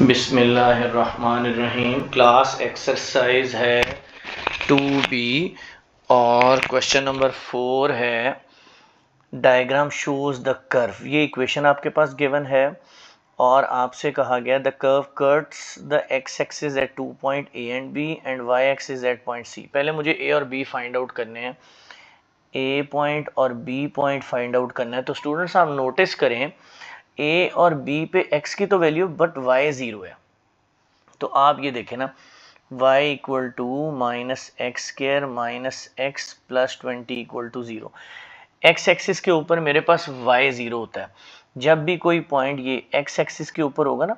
बिस्मिल्लाहिर्रहमानिर्रहीम। Class exercise है 2B और क्वेश्चन नंबर 4 है डायग्राम शोज द कर्व। ये इक्वेशन आपके पास गिवन है और आपसे कहा गया the curve cuts the x axis at 2 point A and B and y axis at point C। पहले मुझे A और B फाइंड आउट करने हैं, A पॉइंट और B पॉइंट फाइंड आउट करना है। तो स्टूडेंट्स आप नोटिस करें A और B पे x की तो वैल्यू बट y 0 है। तो आप ये देखें ना, y equal to minus x square minus x plus 20 equal to 0। X axis के ऊपर मेरे पास y 0 होता है। जब भी कोई पॉइंट ये एक्स एक्सिस के ऊपर होगा ना,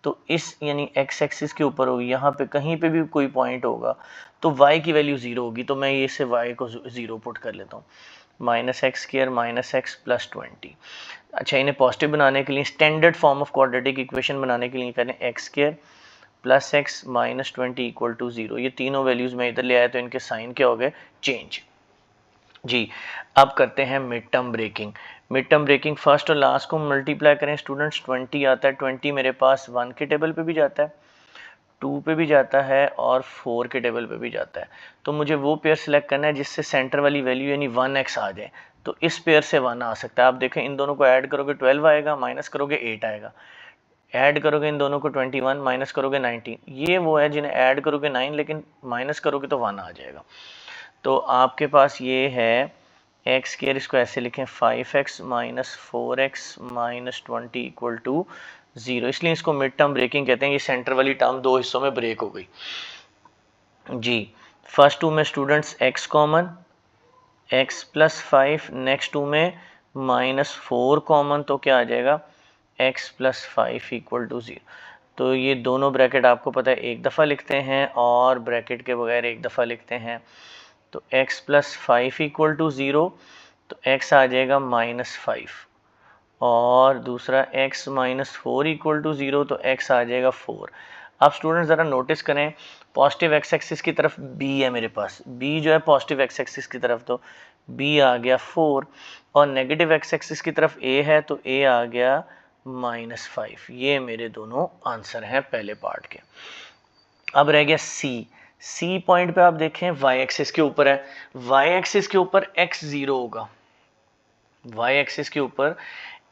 तो इस यानी एक्स एक्सिस के ऊपर होगी, यहाँ पे कहीं पे भी कोई पॉइंट होगा तो y की वैल्यू 0 होगी। तो मैं ये से y को 0 पुट कर लेता हूँ, minus x square minus x plus 20। अच्छा, इन्हें पॉजिटिव बनाने के लिए, standard form of quadratic equation बनाने के लिए करें x square plus x minus 20 equal to 0। ये तीनों वैल्यूज में इधर ले आया तो इनके साइन क्या हो गए, चेंज। जी, अब करते हैं mid term breaking. Mid term breaking first और लास्ट को मल्टीप्लाई करें स्टूडेंट्स, 20 आता है। 20 मेरे पास 1 के टेबल पे भी जाता है, 2 पे भी जाता है और 4 के टेबल पे भी जाता है। तो मुझे वो पेयर सेलेक्ट करना है जिससे सेंटर वाली वैल्यू यानी 1x आ जाए। तो इस पेयर से 1 आ सकता है। आप देखें, इन दोनों को ऐड करोगे 12 आएगा, माइनस करोगे 8 आएगा। ऐड करोगे इन दोनों को 21, माइनस करोगे 19। ये वो है जिन्हें ऐड करोगे 9 लेकिन माइनस करोगे तो 1 आ जाएगा। तो आपके पास ये है एक्स स्क्वायर, इसको ऐसे लिखें 5x minus 4x minus 20 equal to 0। इसलिए इसको मिड टर्म ब्रेकिंग कहते हैं। ये सेंटर वाली टर्म दो हिस्सों में ब्रेक हो गई। जी, फर्स्ट टू में students x common, x plus 5, next two में माइनस 4 कॉमन, तो क्या आ जाएगा x प्लस 5 इक्वल टू 0। तो ये दोनों ब्रैकेट आपको पता है एक दफ़ा लिखते हैं और ब्रैकेट के बगैर एक दफ़ा लिखते हैं। तो x प्लस 5 इक्वल टू 0, तो x आ जाएगा माइनस 5, और दूसरा x माइनस 4 इक्वल टू 0, तो x आ जाएगा 4। अब स्टूडेंट ज़रा नोटिस करें, पॉजिटिव एक्स एक्सिस की तरफ b है मेरे पास, b जो है पॉजिटिव एक्स एक्सिस की तरफ, तो b आ गया 4, और नेगेटिव एक्स एक्सिस की तरफ a है तो a आ गया माइनस 5। ये मेरे दोनों आंसर हैं पहले पार्ट के। अब रह गया सी पॉइंट पे आप देखें y एक्सिस के ऊपर है, y एक्सिस के ऊपर x 0 होगा, y एक्सिस के ऊपर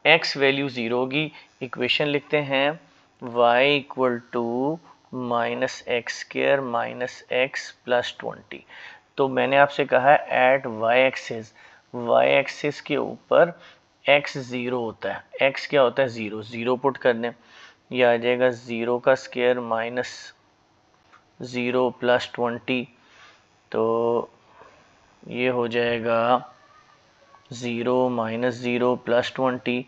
x वैल्यू 0 होगी। इक्वेशन लिखते हैं y equal to minus x square minus x plus 20। तो मैंने आपसे कहा है एट y एक्सिस के ऊपर x 0 होता है। x क्या होता है, 0, 0 पुट कर दें, यह आ जाएगा 0 का स्क्वायर माइनस 0 प्लस 20, तो ये हो जाएगा 0 माइनस 0 प्लस 20,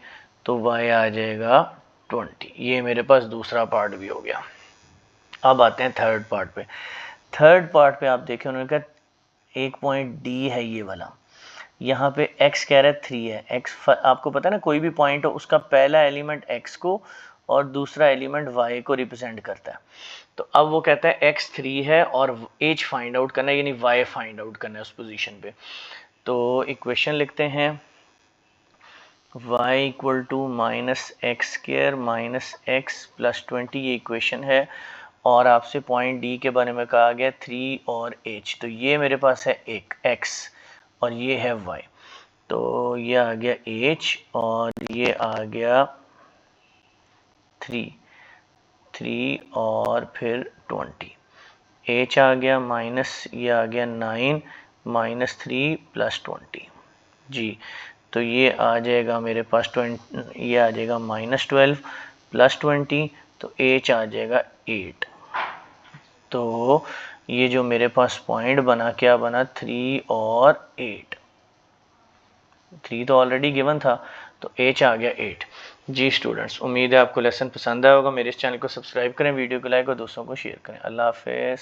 तो y आ जाएगा 20। ये मेरे पास दूसरा पार्ट भी हो गया। अब आते हैं थर्ड पार्ट पे। थर्ड पार्ट पे आप देखें, उन्होंने कहा एक पॉइंट D है ये वाला, यहाँ पे x कह रहा है 3 है। x आपको पता है ना, कोई भी पॉइंट हो उसका पहला एलिमेंट x को और दूसरा एलिमेंट y को रिप्रेजेंट करता है। तो अब वो कहता है x 3 है और h फाइंड आउट करना है, यानी y फाइंड आउट करना है उस पोजीशन पे। तो इक्वेशन लिखते हैं y equal to minus x square minus x plus 20, ये इक्वेशन है। और आपसे पॉइंट D के बारे में कहा गया 3 और h, तो ये मेरे पास है एक x और ये है y, तो ये आ गया h और ये आ गया 3 और फिर 20, h आ गया माइनस, ये आ गया 9 माइनस 3 प्लस 20। जी, तो ये आ जाएगा मेरे पास 20, ये आ जाएगा माइनस 12 प्लस 20, तो h आ जाएगा 8। तो ये जो मेरे पास पॉइंट बना, क्या बना, 3 और 8। 3 तो ऑलरेडी गिवन था, तो h आ गया 8। जी स्टूडेंट्स, उम्मीद है आपको लेसन पसंद आया होगा। मेरे इस चैनल को सब्सक्राइब करें, वीडियो को लाइक और दोस्तों को शेयर करें। अल्लाह हाफिज़।